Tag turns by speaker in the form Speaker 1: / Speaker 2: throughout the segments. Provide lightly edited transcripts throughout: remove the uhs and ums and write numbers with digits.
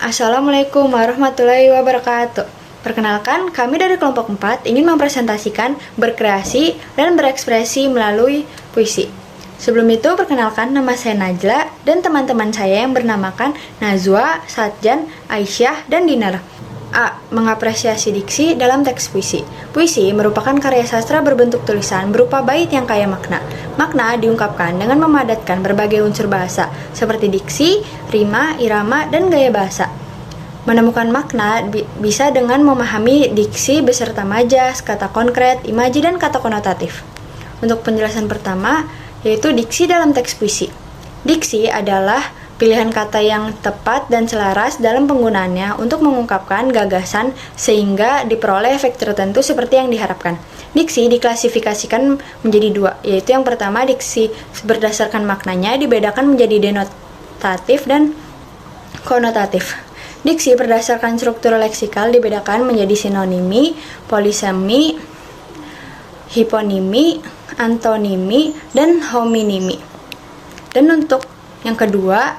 Speaker 1: Assalamualaikum warahmatullahi wabarakatuh. Perkenalkan, kami dari kelompok 4 ingin mempresentasikan berkreasi dan berekspresi melalui puisi. Sebelum itu, perkenalkan, nama saya Najla dan teman-teman saya yang bernamakan Najwa, Satjan, Aisyah, dan Dinar. A. Mengapresiasi diksi dalam teks puisi. Puisi merupakan karya sastra berbentuk tulisan berupa bait yang kaya makna. Makna diungkapkan dengan memadatkan berbagai unsur bahasa, seperti diksi, rima, irama, dan gaya bahasa. Menemukan makna bisa dengan memahami diksi beserta majas, kata konkret, imaji, dan kata konotatif. Untuk penjelasan pertama, yaitu diksi dalam teks puisi. Diksi adalah pilihan kata yang tepat dan selaras dalam penggunaannya untuk mengungkapkan gagasan sehingga diperoleh efek tertentu seperti yang diharapkan. Diksi diklasifikasikan menjadi dua, yaitu yang pertama diksi berdasarkan maknanya dibedakan menjadi denotatif dan konotatif. Diksi berdasarkan struktur leksikal dibedakan menjadi sinonimi, polisemi, hiponimi, antonimi, dan homonimi. Dan untuk yang kedua,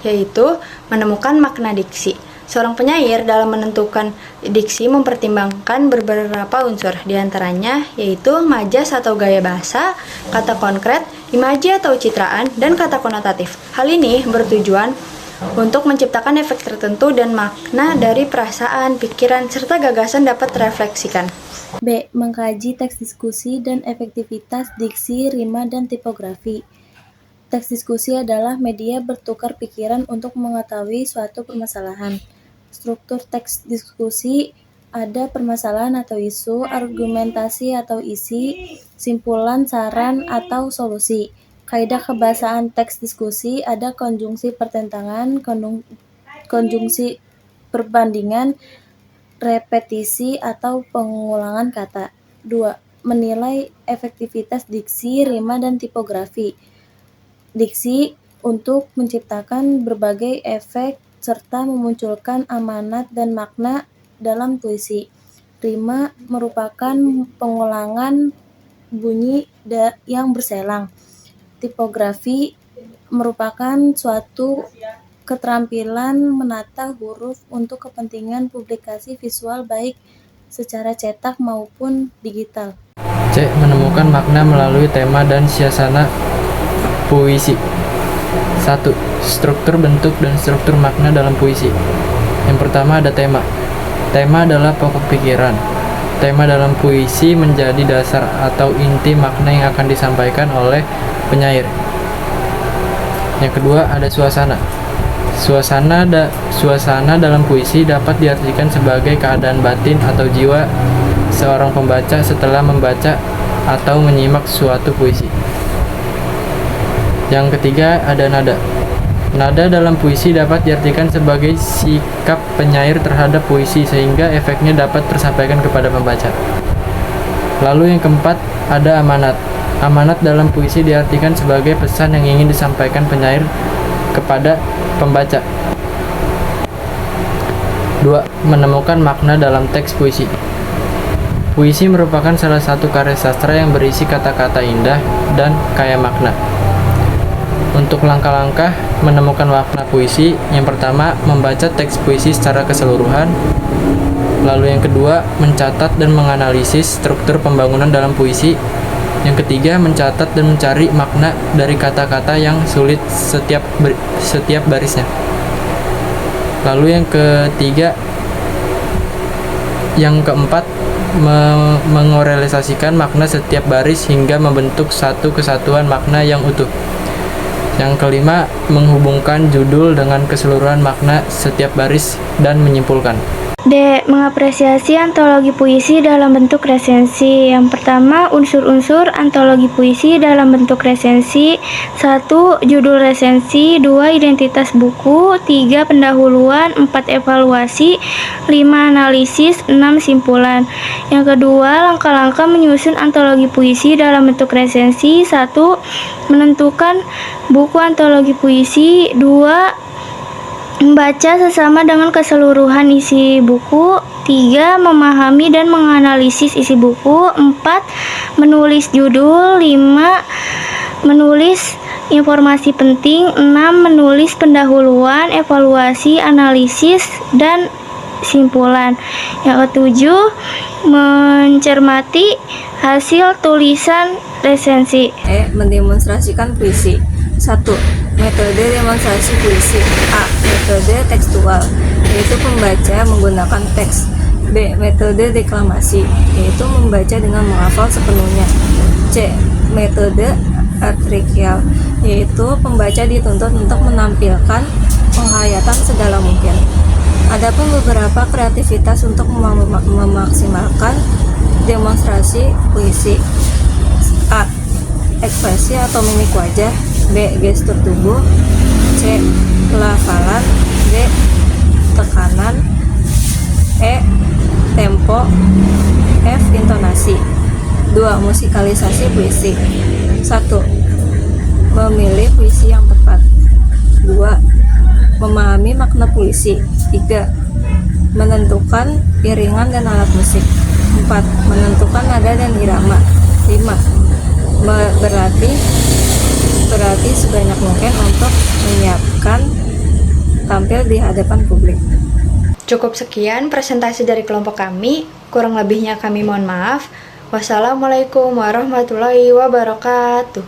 Speaker 1: yaitu menemukan makna diksi. Seorang penyair dalam menentukan diksi mempertimbangkan beberapa unsur, diantaranya yaitu majas atau gaya bahasa, kata konkret, imaji atau citraan, dan kata konotatif. Hal ini bertujuan untuk menciptakan efek tertentu dan makna dari perasaan, pikiran, serta gagasan dapat terefleksikan.
Speaker 2: B. Mengkaji teks diskusi dan efektivitas diksi, rima, dan tipografi. Teks diskusi adalah media bertukar pikiran untuk mengetahui suatu permasalahan. Struktur teks diskusi ada permasalahan atau isu, argumentasi atau isi, simpulan, saran, atau solusi. Kaidah kebahasaan teks diskusi ada konjungsi pertentangan, konjungsi perbandingan, repetisi, atau pengulangan kata. 2. Menilai efektivitas diksi, rima, dan tipografi. Diksi untuk menciptakan berbagai efek serta memunculkan amanat dan makna dalam puisi. Rima merupakan pengulangan bunyi yang berselang. Tipografi merupakan suatu keterampilan menata huruf untuk kepentingan publikasi visual baik secara cetak maupun digital.
Speaker 3: C. Menemukan makna melalui tema dan suasana puisi. 1. Struktur bentuk dan struktur makna dalam puisi. Yang pertama ada tema. Tema adalah pokok pikiran. Tema dalam puisi menjadi dasar atau inti makna yang akan disampaikan oleh penyair. Yang kedua ada suasana. Suasana dalam puisi dapat diartikan sebagai keadaan batin atau jiwa seorang pembaca setelah membaca atau menyimak suatu puisi. Yang ketiga ada nada. Nada dalam puisi dapat diartikan sebagai sikap penyair terhadap puisi sehingga efeknya dapat tersampaikan kepada pembaca. Lalu yang keempat ada amanat. Amanat dalam puisi diartikan sebagai pesan yang ingin disampaikan penyair kepada pembaca. 2. Menemukan makna dalam teks puisi. Puisi merupakan salah satu karya sastra yang berisi kata-kata indah dan kaya makna. Untuk langkah-langkah menemukan makna puisi, yang pertama membaca teks puisi secara keseluruhan. Lalu yang kedua mencatat dan menganalisis struktur pembangunan dalam puisi. Yang ketiga mencatat dan mencari makna dari kata-kata yang sulit setiap barisnya. Lalu yang keempat mengorealisasikan makna setiap baris hingga membentuk satu kesatuan makna yang utuh. Yang kelima, menghubungkan judul dengan keseluruhan makna setiap baris dan menyimpulkan.
Speaker 4: D. Mengapresiasi antologi puisi dalam bentuk resensi. Yang pertama, unsur-unsur antologi puisi dalam bentuk resensi. 1. Judul resensi. 2. Identitas buku. 3. Pendahuluan. 4. Evaluasi. 5. Analisis. 6. Simpulan. Yang kedua, langkah-langkah menyusun antologi puisi dalam bentuk resensi. 1. Menentukan buku antologi puisi. 2. Membaca sesama dengan keseluruhan isi buku. 3. Memahami dan menganalisis isi buku. 4. Menulis judul. 5. Menulis informasi penting. 6. Menulis pendahuluan, evaluasi, analisis, dan simpulan. Yang ketujuh, mencermati hasil tulisan resensi.
Speaker 2: Mendemonstrasikan puisi. 1. Metode demonstrasi puisi. A. Metode tekstual, yaitu pembaca menggunakan teks. B. Metode deklamasi, yaitu membaca dengan menghafal sepenuhnya. C. Metode artikel, yaitu pembaca dituntut untuk menampilkan penghayatan sedalam mungkin. Adapun beberapa kreativitas untuk memaksimalkan demonstrasi puisi. A. Ekspresi atau mimik wajah. B. Gestur tubuh. C. Pelafalan. D. Tekanan. E. Tempo. F. Intonasi. 2. Musikalisasi puisi. 1. Memilih puisi yang tepat. 2. Memahami makna puisi. 3. Menentukan iringan dan alat musik. 4. Menentukan nada dan irama. 5. Berarti sebanyak mungkin untuk menyiapkan tampil di hadapan publik.
Speaker 1: Cukup sekian presentasi dari kelompok kami, kurang lebihnya kami mohon maaf. Wassalamualaikum warahmatullahi wabarakatuh.